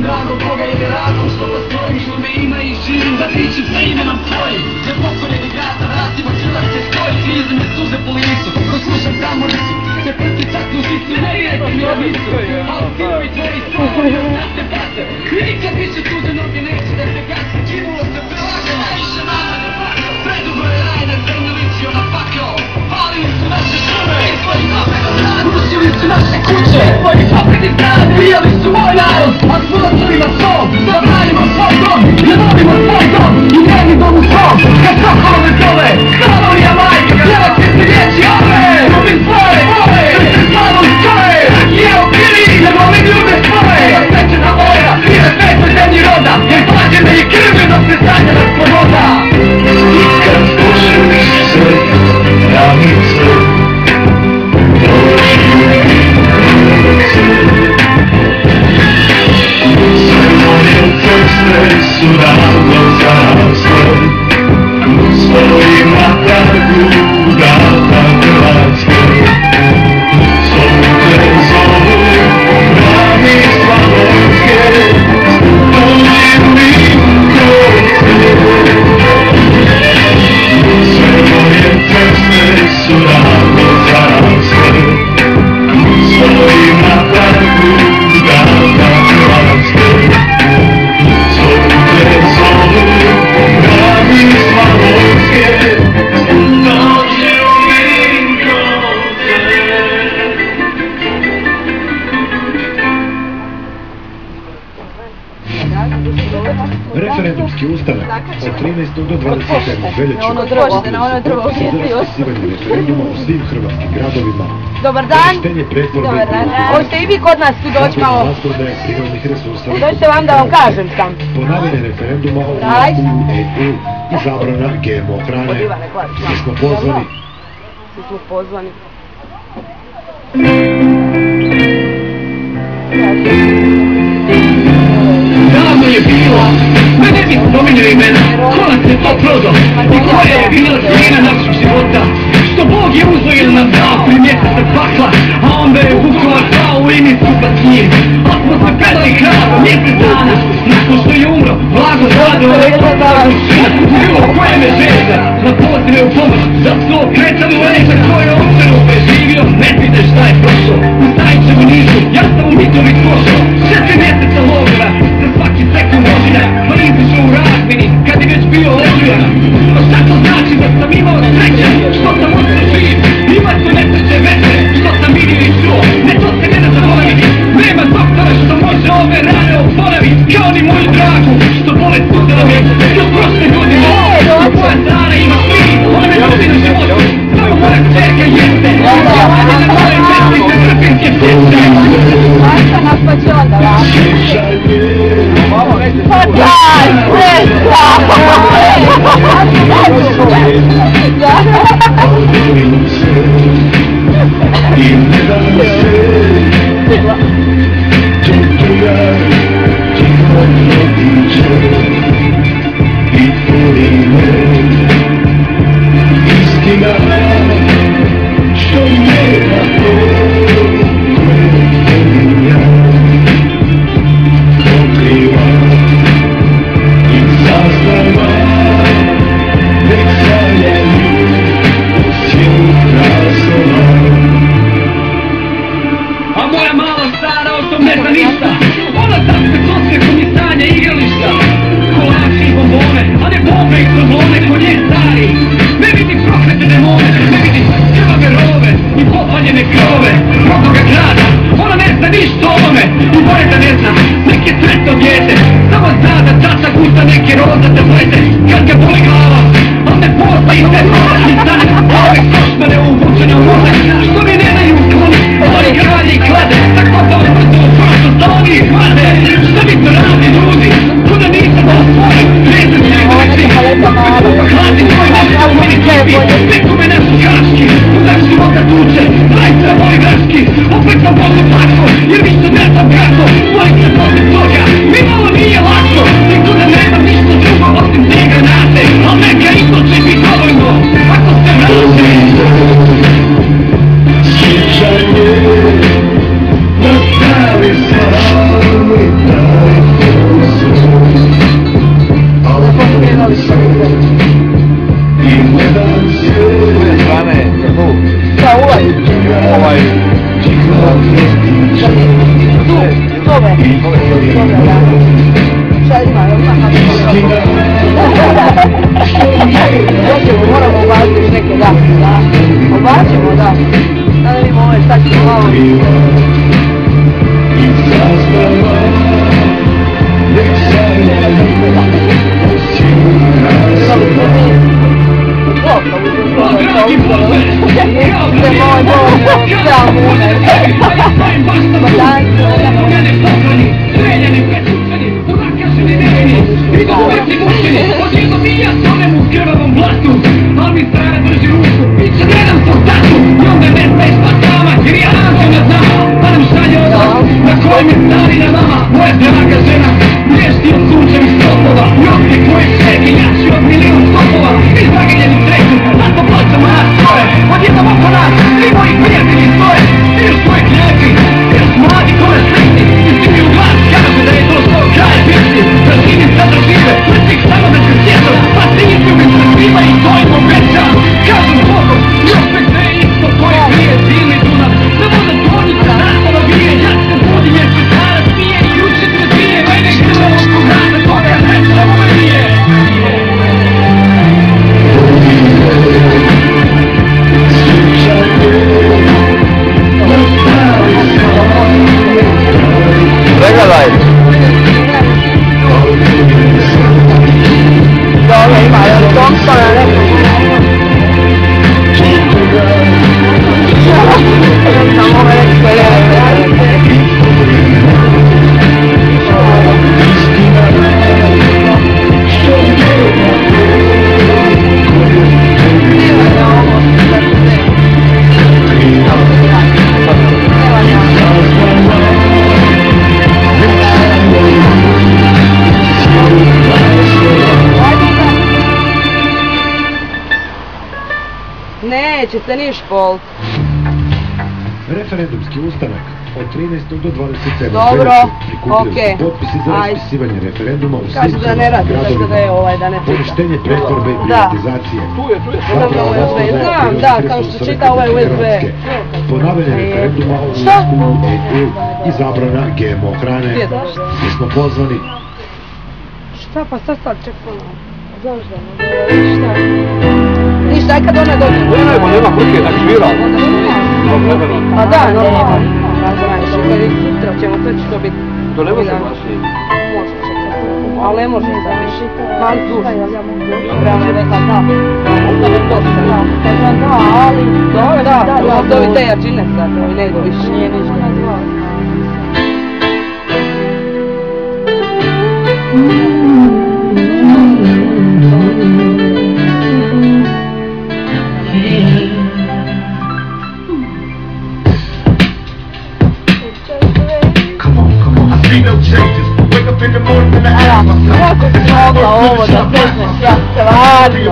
drago Boga ili razlog što postojim, što me ima i živim da dičim sa imenom svojim. Ne pokoreni grada, vratima Hrvatske stoji, krize me suze po licu, ko slušam zamolicu, se prsti taknu žicu, ne rijeti mi obicu, ali sinovi tvoji suhovi, da se bate, i nikad više tuđe noge neće da se gasi, činulo se prelako, najviše nama ne pakao, predugo je Rajner Brnović i ona pakao, palili su naše šume, i svojim naperom rad, rušili su naše kuće, svojim naprednim rad, ubijali su moj narod, a smo nastavili na svom, da branimo svoj dom, da volimo svoj dom, i njeni dom u svom, kad sokolove zove, Slavonija majka, pjevati se riječi ove, ljubim svoje, vole, da se slavo ustoje, i evo pili, ne volim ljude svoje, da svečena ora, i na svetoj zemlji roda, jer plađena je krvju dok se sanjena sloboda. I kad slušaš se, granice, dođi u ulice, sve moje ceste su ravno zarasle, svojima trgu vrata Hrvatske. Zovu te, zovu, brani Slavonske, dođi u Vinkovce. Sve moje ceste su ravno zarasle, svojima trgu vrata Hrvatske. Zovu te, zovu, brani Slavonske, dođi u Vinkovce. Referendumski ustanak od 13. do 27. veljače raspisivanje referenduma u svim hrvatskim gradovima. Dobar dan. Dobar dan. Hoćete i vi kod nas tu doći malo? Rasprodaje prirodnih resursa. Dođite vam da vam kažem sam. Ponavljanje referenduma o EU i zabrana GMO hrane. Svi smo pozvani. Svi smo pozvani. Davno je bilo, mene mi spominju imena, ko nas je to prodao i koja je bila cijena naših života. Što Bog je uzeo ili nam dao primjeti se pakla, a onda je Vukovar pao u Inicu pod njim. A smo se predali hrabro mjesec dana, nakon što je umro Blago Zadro. Ja sam bilo koje me želja, na pozive u pomoć, za pso kretali u leđa koje općenu preživio. Ne pitaš šta je prošlo, u Stajićevu nizu, ja sam u Mitrović pošao. 4 mjeseca logora, za svaki sekund ožilja, Marinci su u razmini, kad je već bio ležujan. No šta to znači da sam imao sreće, što sam ostao živ, ima su nesreće veće, što sam vidio i čuo, ne to se ne da zaboraviti. Nema doktora što može ove rane oporaviti, kao ni moju dragu, što bolest uzela mi još prošle godine. Moja Sara ima svi, ona me ljubi na životu, samo moja čerka jeste, ja vadi na moje mesti se trpinske pječe. Mašta nas pa će onda vam. Pa daj, presta! I ne dam se, tortura ti odvodiće i tvori me. Istina, što nema to koje pominja, pokriva i saznava, nek sanjaju u sjelu krasova. A moja mala stara o tom ne zna ništa, ona tam se osjekom i sanja igrališta. Kolači i bombone, a ne bombe i problone ko nje stari. Ne vidi proklete demone, ne vidi krvave rove i popaljene krove rodnoga grada. Ona ne zna ništa o ovome i bolje da ne zna, nek je sretno dijete. Samo zna da tata guta neke roza tablete kad ga boli glava. On ne postoji se, i stane ove košmane uvučene u mozak, što mi ne daju kloni, oni kralje i klade, tako da on brzo u prošlo da oni ih hvade. Šta mi to radi ljudi, kuda nisam ovo svojim, rezam se i reći, pa hladi svoj nešto u meni tebi, nekome našu kaški, kuda života tuče, rajca moj vraški, opet sam Bogu plako, jer više ne znam kako, molim se Šta ima kako moramo ubaciti neke da. Ubacimo da. Da vidimo ove šta ćemo malo. Dragi Bože, pogane pokloni, streljani, pretučeni, unakašeni nevini, i to uvijek mučeni, odjedno bija tonem u krvavom blatu, al mi strana drži ruku, i će gledam svog tatu, i onda me pesma sama, jer ja nađem nad nama, pa nam šalje odnos, na kojem je stari na nama, moja draga žena, mješti od sunčevih stropova, i ovdje koje šegi jači od milion stopova, i zagaljeni sreću, na to pločama nas stoje, odjednom oko nas, svi moji prijatelji stoje, i još svoje kljepi, i još mladi kome sretni, i svi mi u glas kažu da je to što kraj biti, da živim sada žive, vrtih samo da se sjećam, pa ti izljubim se svima i to im obećam, kažem Bogom, još me sve isto koje prije silni Dunav, da voda tvornica nastava bije, jak se budim jer se stara smije, i juče se bije, mene grlo oko vrata, toga sreća moje nije. Pregledaj! Dobro, ima jedan Thompsona nekog. Samo ove neki koje neće se niš polt. Referendumski ustanak od 13. do 27. Dobro, prikupljaju se potpisi za raspisivanje referenduma u kažu da ne radi, zašto da je da ne pita. poništenje pretvorbe i privatizacije. Zapravo USB, znam, da, kao što čita ovaj USB. Ponavljanje referenduma o ulasku u EU i zabrana GMO hrane. Mi smo pozvani. Šta pa sad čekamo? Zašto? Šta? Ništa, aj kad ona dođe. Nema frke, tak svira. Pa da, normalno. Kad je sutra ćemo, to će to biti. To ne može glasiti. Može čekati. Ali ne može da više. Mal duš. Prema je rekla da. Da bi posta. Da, ali... Dobro, da. To bi te jačine sad, ovi nego više. Nije ništa. Kako si mogla ovo da sretneš, ja stvarno,